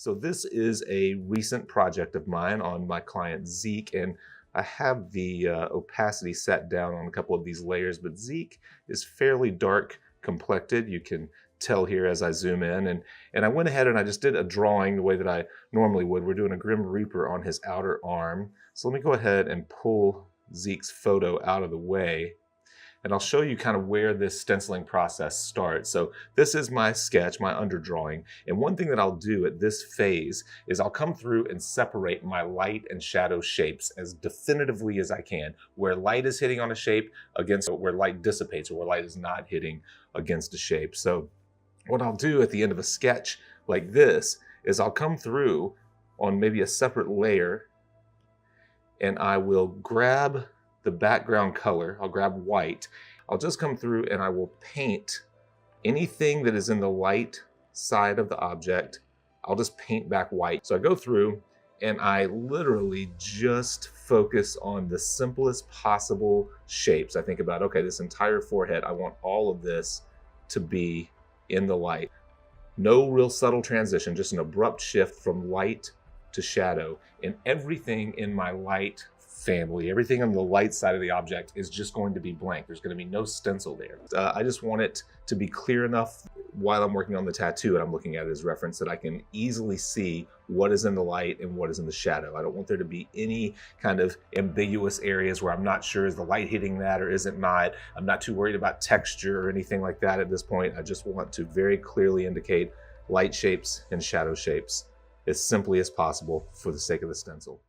So this is a recent project of mine on my client Zeke, and I have the opacity set down on a couple of these layers, but Zeke is fairly dark complected. You can tell here as I zoom in, and I went ahead and I just did a drawing the way that I normally would. We're doing a Grim Reaper on his outer arm. So let me go ahead and pull Zeke's photo out of the way, and I'll show you kind of where this stenciling process starts. So this is my sketch, my underdrawing. And one thing that I'll do at this phase is I'll come through and separate my light and shadow shapes as definitively as I can, where light is hitting on a shape against where light dissipates, or where light is not hitting against a shape. So what I'll do at the end of a sketch like this is I'll come through on maybe a separate layer, and I will grab the background color. I'll grab white. I'll just come through and I will paint anything that is in the light side of the object. I'll just paint back white. So I go through and I literally just focus on the simplest possible shapes. I think about, okay, this entire forehead, I want all of this to be in the light. No real subtle transition, just an abrupt shift from light to shadow. And everything in my light family, everything on the light side of the object is just going to be blank. There's going to be no stencil there. I just want it to be clear enough while I'm working on the tattoo and I'm looking at it as reference that I can easily see what is in the light and what is in the shadow. I don't want there to be any kind of ambiguous areas where I'm not sure, is the light hitting that or is it not? I'm not too worried about texture or anything like that at this point. I just want to very clearly indicate light shapes and shadow shapes as simply as possible for the sake of the stencil.